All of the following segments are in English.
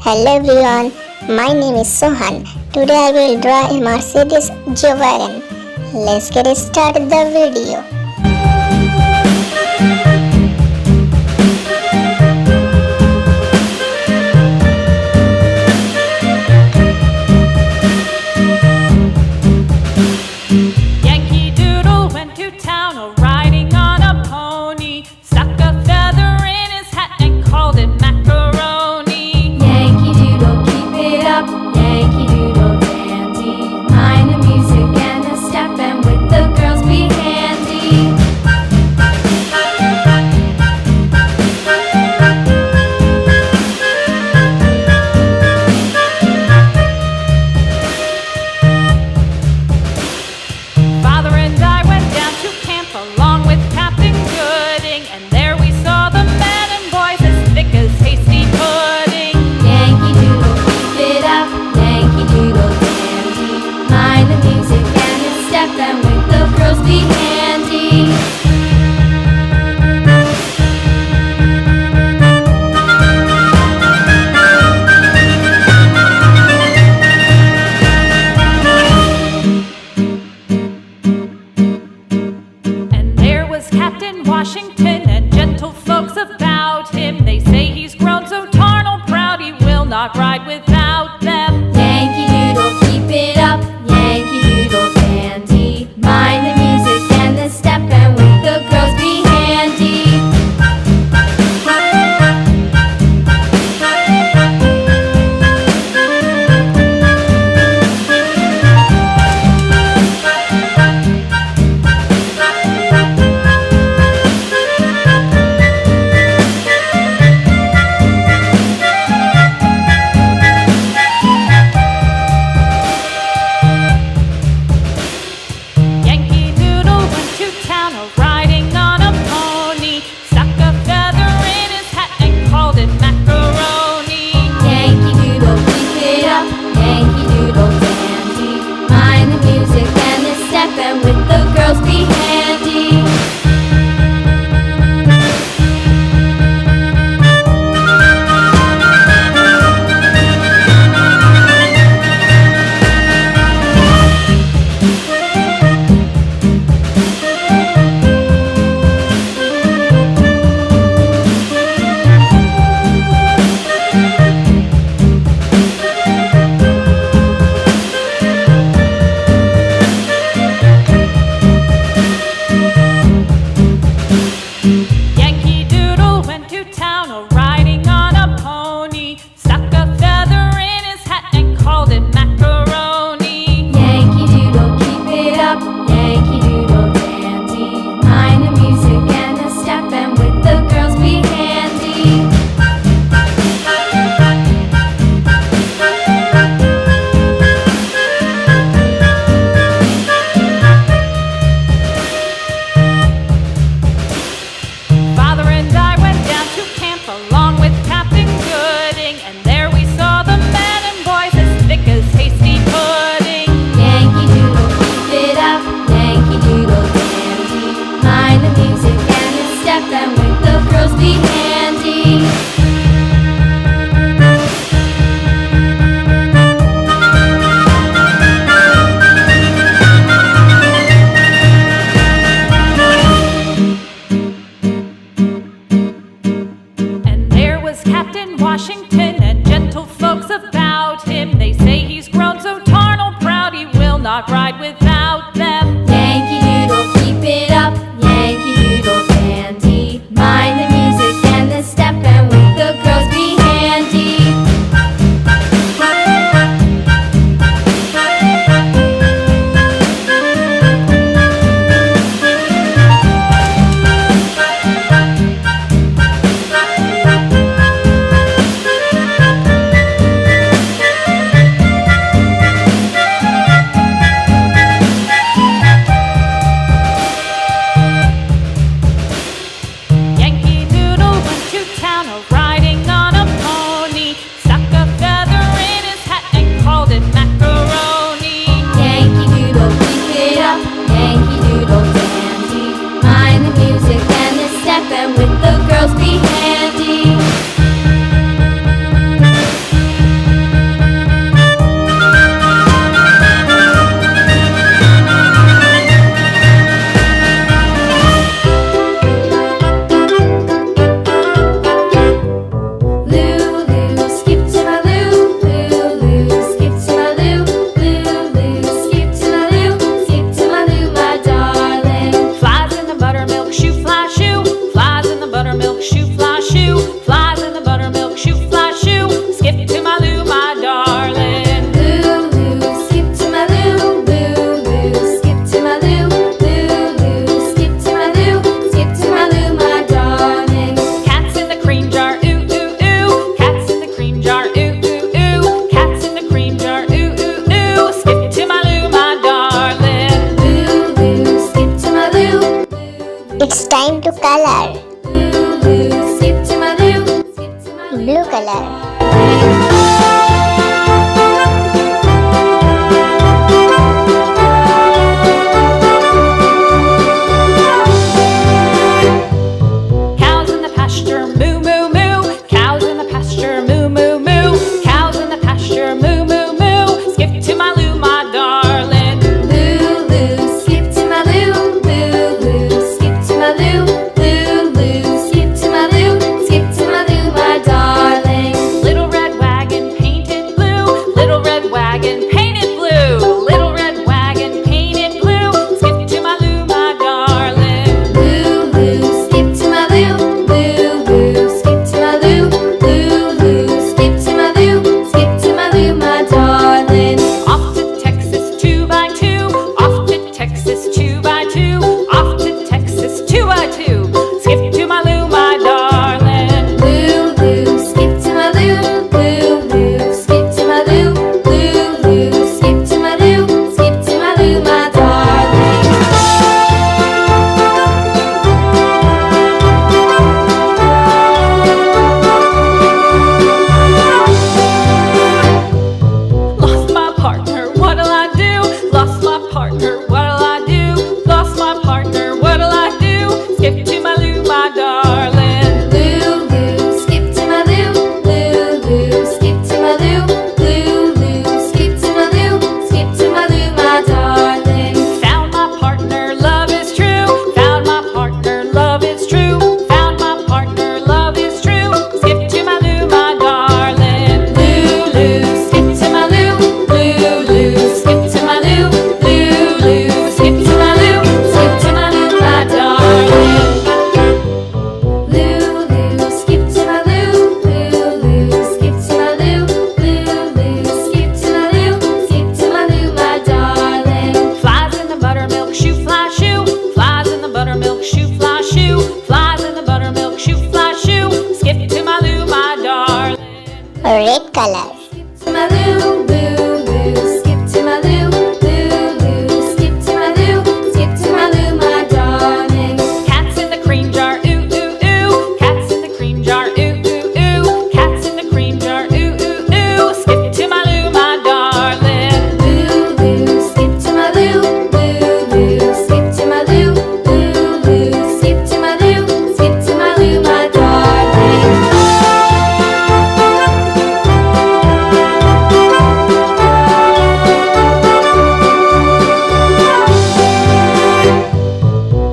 Hello everyone, my name is Sohan. Today I will draw a Mercedes G-Wagon. Let's get started the video. Yankee Doodle went to town riding on a pony, stuck a feather in his hat and called it macaroni. Yankee Doodle, keep it up, Yankee Doodle dandy. Mind the music and the step, and with the girls be handy. Father and I went down to camp along with Captain Gooding, and there we saw the men and boys as thick as hasty pudding. Yankee Doodle, keep it up, Yankee Doodle dandy. Mind the music and the step, and with the girls be handy. And there was Captain Washington and gentle folks about him. They say he's grown so tarnal proud he will not ride without them. Yankee Doodle, keep it up, Yankee Doodle dandy. Mind the music and the step, and with the girls be handy. Yankee Doodle went to town riding on a pony, stuck a feather in his hat and called it macaroni. Yankee Doodle, keep it up, Yankee Doodle dandy. Mind the music and the step, and with the girls be handy. Yankee Doodle went to town riding on a pony, stuck a feather in his hat and called it macaroni. Yankee Doodle, keep it up, Yankee Doodle dandy. Mind the music and the step, and with the girls be handy. Father and I went down to camp along with Captain Gooding, and there we saw the men and boys as thick as hasty pudding. Yankee Doodle, keep it up, Yankee Doodle dandy. Mind the music and the step, and with the girls be handy. And there was Captain Washington and gentle folks about him. They say he's grown so tarnal proud he will not ride without them. Yankee Doodle, keep it up, Yankee Doodle dandy. Mind the music and the step, and with the girls be handy. Cows in the pasture, moo moo moo. Cows in the pasture, moo moo moo. Cows in the pasture, moo moo moo. Skip to my loo, my darling. Loo, loo, skip to my loo. Loo, loo, skip to my loo. Loo, loo, skip to my loo. Skip to my loo, my darling. Little red wagon painted blue. Little red wagon painted blue. Little red wagon painted blue. Skip to my loo, my darling. Loo, loo, skip to my loo. Loo, loo, skip to my loo. Loo, loo, skip to my loo. Skip to my loo, my darling. Off to Texas 2x2. Off to Texas 2x2. Off to Texas 2x2. Skip to my loo, my darling. Loo, loo, skip to my loo. Loo, loo, skip to my loo. Loo, loo, skip to my loo. Skip to my loo, my darling. Lost my partner, what'll I do? Lost my partner, what'll I do? Lost my partner, what'll I do? Skip to my loo, my darling. Loo, loo, skip to my loo. Loo, loo, skip to my loo. Loo, loo, skip to my loo. Skip to my loo, my darling. Found my partner, love is true. Found my partner, love is true. Found my partner, love is true. Skip to my loo, my darling. Loo, loo, skip to my loo. Loo, loo, skip to my loo. Loo, loo, skip to my loo. Skip to my loo, my darling. Loo, loo, skip to my loo. Loo, loo, skip to my loo. Loo, loo, skip to my loo. Skip to my loo, my darling. Flies in the buttermilk shoe, fly shoe. Flies in the buttermilk shoe, fly shoe. Flies in the buttermilk shoe, fly shoe. Skip to my loo, my darling. Red color. To my loo, loo, loo, skip to my loo. Loo, loo, skip to my loo. Skip to my loo, my darling. Cats in the cream jar, ooh ooh ooh. Cats in the cream jar, ooh ooh ooh. Cats in the cream jar, ooh ooh ooh. Skip to my loo, my darling. Loo, loo, skip to my loo. Loo, loo, skip to my loo. Loo, loo, skip to my loo. Skip to my loo, my darling.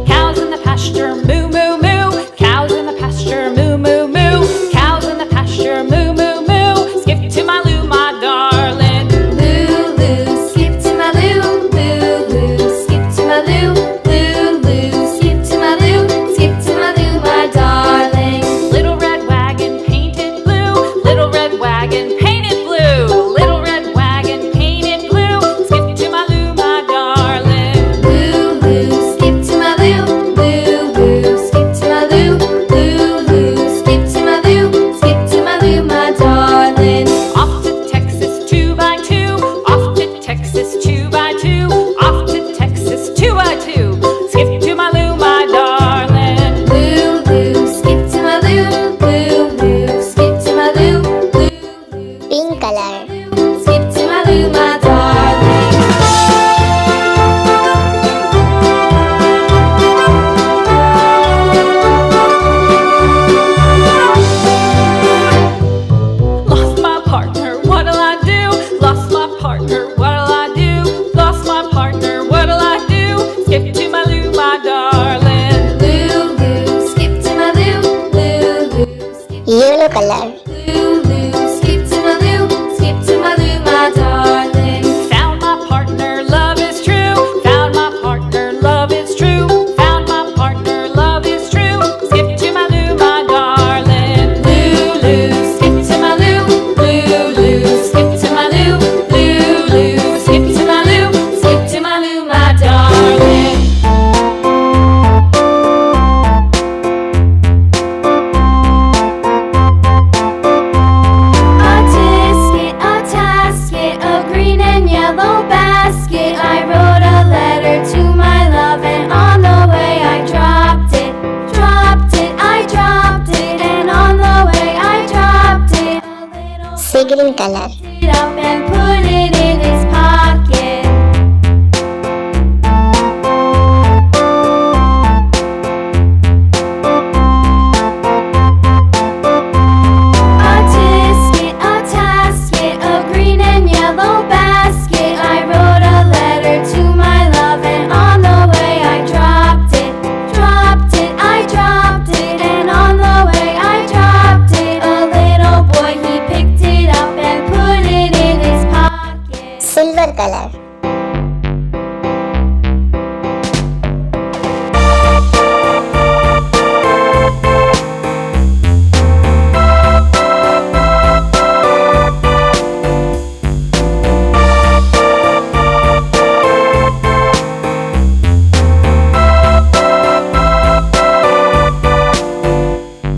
Cows in the pasture, moo moo moo. Cows in the pasture, moo moo moo. Cows in the pasture, moo moo moo. Skip to my loo, my darling. Loo, loo, skip to my loo. Loo, loo, skip to my loo. Loo, loo, skip to my loo. Skip to my loo, my darling. Little red wagon painted blue. Little red wagon painted blue. Little red wagon painted blue. Skip to my loo, my darling. Loo, loo, skip to my loo. Loo, loo, skip to my loo. Loo, loo, skip to my loo. Skip to my loo, my darling. Off to Texas 2x2. Off to Texas 2x2. Off to Texas 2x2. Skip to my loo, my darling. Loo, loo, skip to my loo. Loo, loo, skip to my loo. Loo, loo, Pink color. skip to my loo, my darling. Lost my partner, what'll I do? Lost my partner, what'll I do? Lost my partner, what'll I do? Skip to my loo, my darling. Loo, loo, skip to my loo. Loo, loo, skip Yellow color. Loo, loo, skip to my loo. Skip to my loo, my darling. Found green color. It up and put it in his pocket. A tisket, a tasket, a green and yellow basket. I wrote a letter to my love, and on the way I dropped it, I dropped it, and on the way I dropped it. A little boy, he picked it up and put it in his pocket. Silver color.